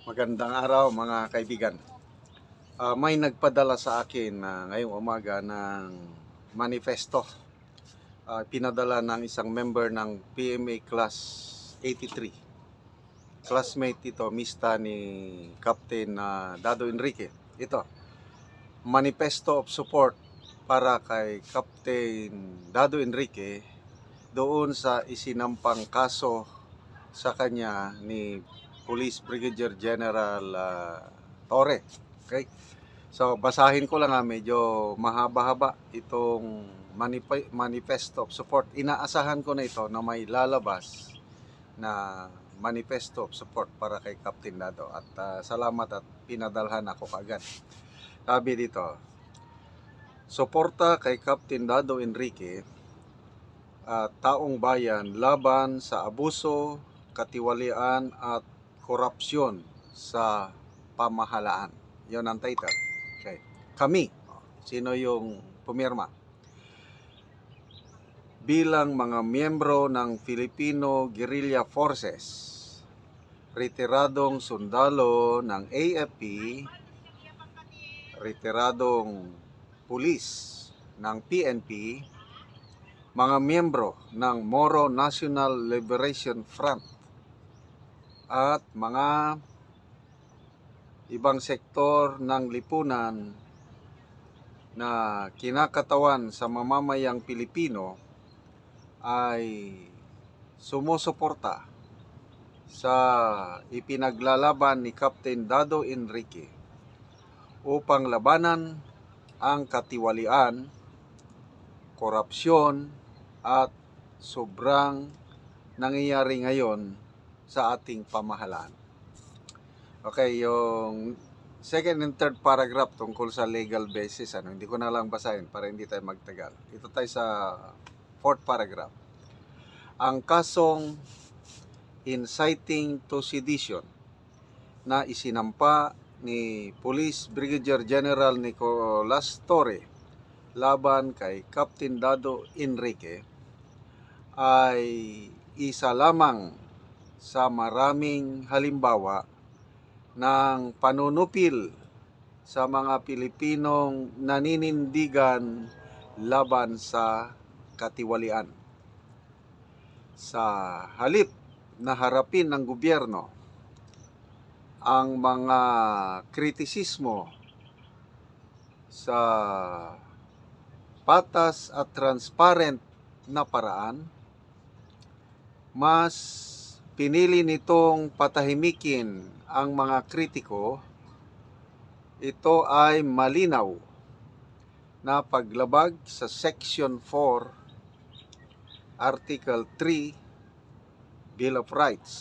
Magandang araw mga kaibigan. May nagpadala sa akin na ngayong umaga ng manifesto. Pinadala ng isang member ng PMA Class 83. Classmate ito, mista ni Captain Dado Enrique. Ito, manifesto of support para kay Captain Dado Enrique doon sa isinampang kaso sa kanya ni Police Brigadier General Torre. Okay? So, basahin ko lang medyo mahaba-haba itong manifesto of support. Inaasahan ko na ito na may lalabas na manifesto of support para kay Captain Dado. At salamat at pinadalhan ako kagad. Sabi dito, suporta kay Captain Dado Enrique, taong bayan laban sa abuso, katiwalian at korupsyon sa pamahalaan. Yon ang title. Okay. Kami, sino yung pumirma? Bilang mga miyembro ng Filipino Guerrilla Forces, retiradong sundalo ng AFP, retiradong pulis ng PNP, mga miyembro ng Moro National Liberation Front, at mga ibang sektor ng lipunan na kinakatawan sa mamamayang Pilipino ay sumusuporta sa ipinaglalaban ni Captain Dado Enrique upang labanan ang katiwalian, korupsyon at sobrang nangyayari ngayon sa ating pamahalaan. Okay, yung second and third paragraph tungkol sa legal basis, hindi ko na lang basahin para hindi tayo magtagal. Ito tayo sa fourth paragraph. Ang kasong inciting to sedition na isinampa ni Police Brigadier General Nicolas Torre laban kay Captain Dado Enrique ay isa lamang sa maraming halimbawa ng panunupil sa mga Pilipinong naninindigan laban sa katiwalian. Sa halip na harapin ng gobyerno ang mga kritisismo sa patas at transparent na paraan, mas pinili nitong patahimikin ang mga kritiko. Ito ay malinaw na paglabag sa Section 4, Article 3, Bill of Rights.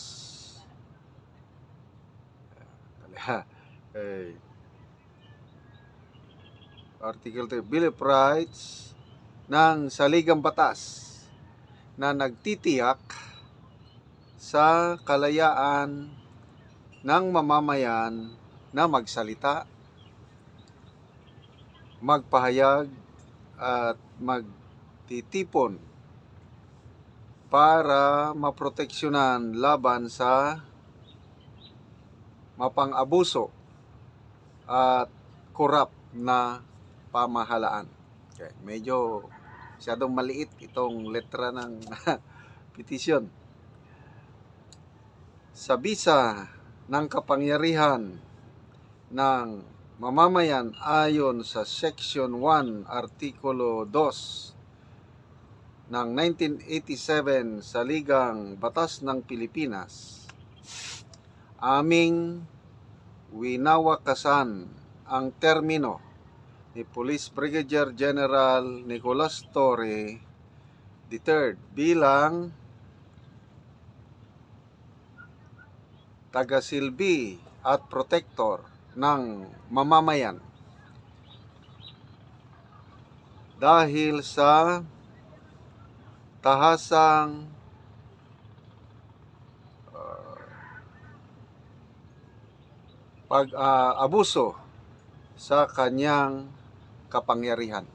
Article 3, Bill of Rights ng Saligang Batas na nagtitiyak sa kalayaan ng mamamayan na magsalita, magpahayag at magtitipon para maproteksyonan laban sa mapang-abuso at korap na pamahalaan. Okay, medyo masyadong maliit itong letra ng petisyon. Sa bisa ng kapangyarihan ng mamamayan ayon sa Section 1, Artikulo 2 ng 1987 Saligang Batas ng Pilipinas, aming winawakasan ang termino ni Police Brigadier General Nicolas Torre III bilang tagasilbi at protector ng mamamayan dahil sa tahasang pag-abuso sa kanyang kapangyarihan.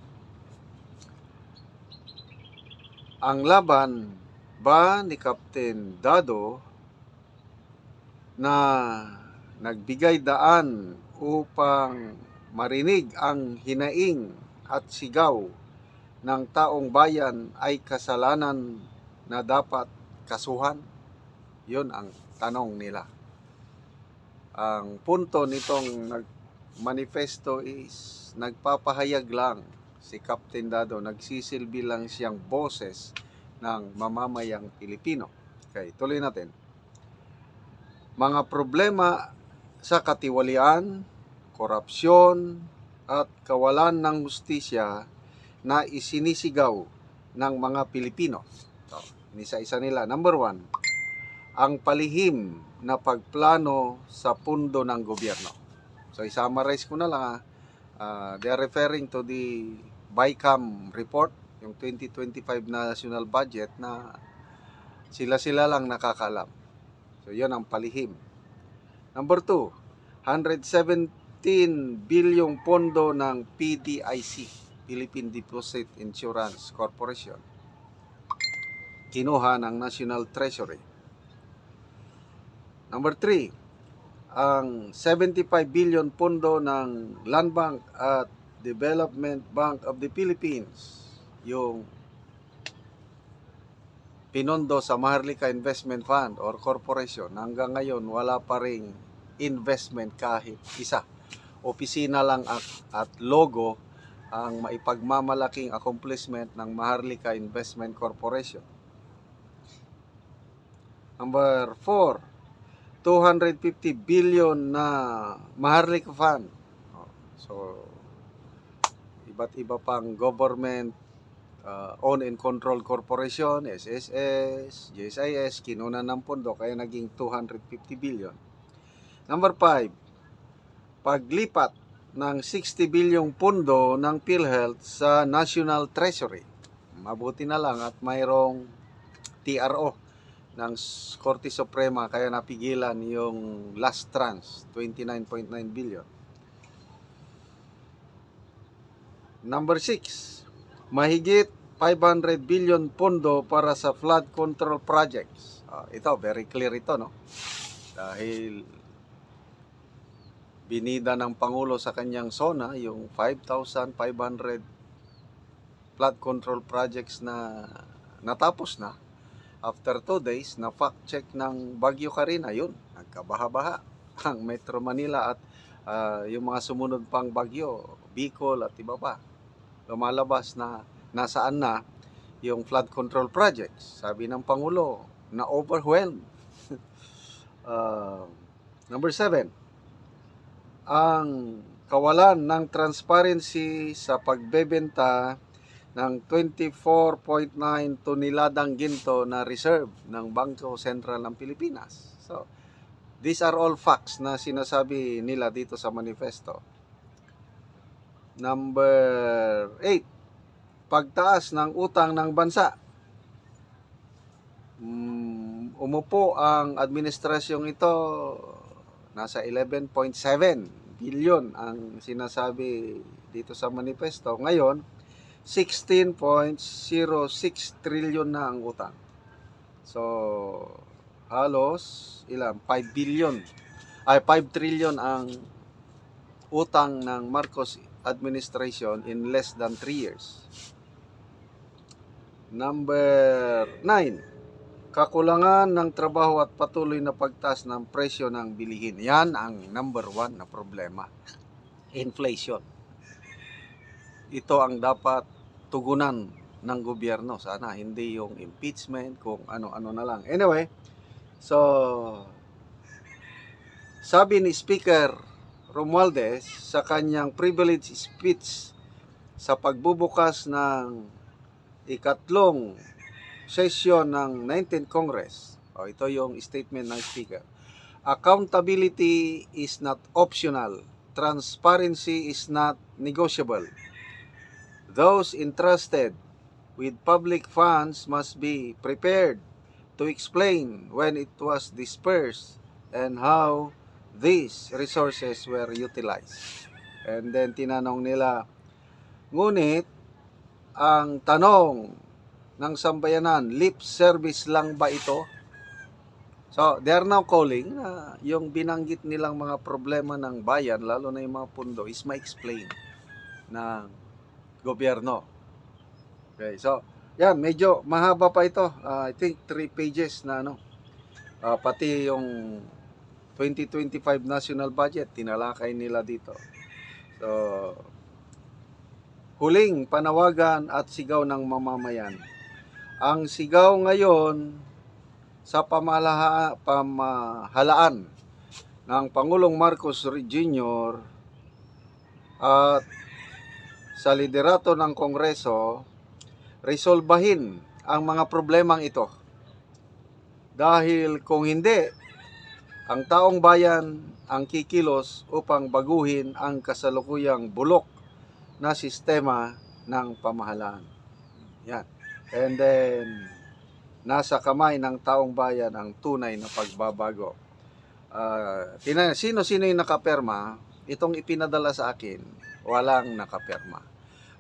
Ang laban ba ni Captain Dado na nagbigay daan upang marinig ang hinaing at sigaw ng taong bayan ay kasalanan na dapat kasuhan? Yun ang tanong nila. Ang punto nitong manifesto is nagpapahayag lang si Captain Dado, nagsisilbi lang siyang boses ng mamamayang Pilipino. Okay, tuloy natin. Mga problema sa katiwalian, korupsyon, at kawalan ng hustisya na isinisigaw ng mga Pilipino. So, isa-isa nila. Number 1, ang palihim na pagplano sa pundo ng gobyerno. So, i-summarize ko na lang. They are referring to the BICAM report, yung 2025 national budget na sila lang nakakaalam. So, yun ang palihim. Number 2, 117 bilyong pondo ng PDIC, Philippine Deposit Insurance Corporation, kinuha ng National Treasury. Number 3, ang 75 billion pondo ng Land Bank at Development Bank of the Philippines, yung pinondo sa Maharlika Investment Fund or Corporation, hanggang ngayon wala pa ring investment kahit isa. Opisina lang at logo ang maipagmamalaking accomplishment ng Maharlika Investment Corporation. Number 4, 250 billion na Maharlika Fund. So, iba't iba pang government owned and controlled corporation, SSS, GSIS, kinunan ng pondo kaya naging 250 billion. Number 5, paglipat ng 60 bilyong pondo ng PhilHealth sa National Treasury. Mabuti na lang at mayroong TRO ng Korte Suprema kaya napigilan yung last tranche, 29.9 billion. Number 6, mahigit 500 billion pondo para sa flood control projects. Ito, very clear ito, no? Dahil binida ng Pangulo sa kanyang SONA yung 5,500 flood control projects na natapos na. After 2 days, na fact check ng Bagyo Carina, yun, nagkabaha-baha ang Metro Manila at yung mga sumunod pang bagyo, Bicol at iba pa. Lumalabas na nasaan na yung flood control projects. Sabi ng Pangulo, na overwhelmed. Number 7, ang kawalan ng transparency sa pagbebenta ng 24.9 toneladang ginto na reserve ng Bangko Sentral ng Pilipinas. So, these are all facts na sinasabi nila dito sa manifesto. Number 8, pagtaas ng utang ng bansa. Umupo ang administrasyong ito, nasa 11.7 billion ang sinasabi dito sa manifesto. Ngayon, 16.06 trillion na ang utang. So, halos 5 trillion ang utang ng Marcos administration in less than 3 years. Number 9, kakulangan ng trabaho at patuloy na pagtaas ng presyo ng bilihin. Yan ang number 1 na problema. Inflation. Ito ang dapat tugunan ng gobyerno. Sana hindi yung impeachment, kung ano-ano na lang. Anyway, so sabi ni Speaker Romualdez sa kanyang privilege speech sa pagbubukas ng ikatlong session ng 19th Congress. Ito yung statement ng Speaker. Accountability is not optional. Transparency is not negotiable. Those entrusted with public funds must be prepared to explain when it was dispersed and how these resources were utilized. And then tinanong nila, ngunit ang tanong ng sambayanan, lip service lang ba ito? So, they are now calling na yung binanggit nilang mga problema ng bayan, lalo na yung mga pundo, is ma-explain ng gobyerno. Okay, so, yan, medyo mahaba pa ito. I think 3 pages na pati yung 2025 national budget, tinalakay nila dito. So, huling panawagan at sigaw ng mamamayan. Ang sigaw ngayon sa pamahalaan ng Pangulong Marcos Jr. at sa liderato ng Kongreso, resolbahin ang mga problemang ito. Dahil kung hindi, ang taong bayan ang kikilos upang baguhin ang kasalukuyang bulok na sistema ng pamahalaan. Yan. And then, nasa kamay ng taong bayan ang tunay na pagbabago. Sino-sino yung nakaperma, itong ipinadala sa akin, walang nakaperma.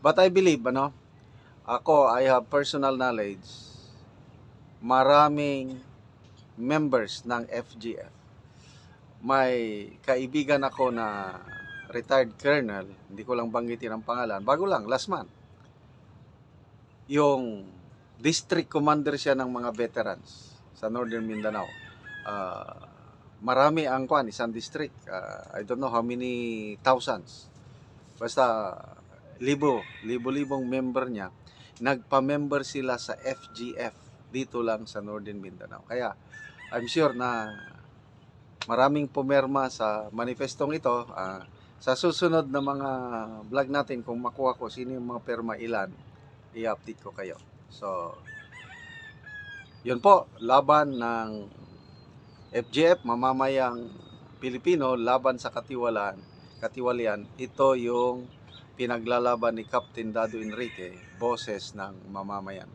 But I believe, I have personal knowledge, maraming members ng FGF. May kaibigan ako na retired colonel, hindi ko lang banggitin ang pangalan, bago lang, last month. Yung district commander siya ng mga veterans sa Northern Mindanao. Marami ang isang district. I don't know how many thousands. Basta libo-libong member niya. Nagpa-member sila sa FGF dito lang sa Northern Mindanao. Kaya I'm sure na maraming pumerma sa manifestong ito. Sa susunod na mga vlog natin, kung makuha ko sino yung mga perma ilan, i-update ko kayo. So, yun po, laban ng FGF, mamamayang Pilipino, laban sa katiwalian. Ito yung pinaglalaban ni Captain Dado Enrique, boses ng mamamayan.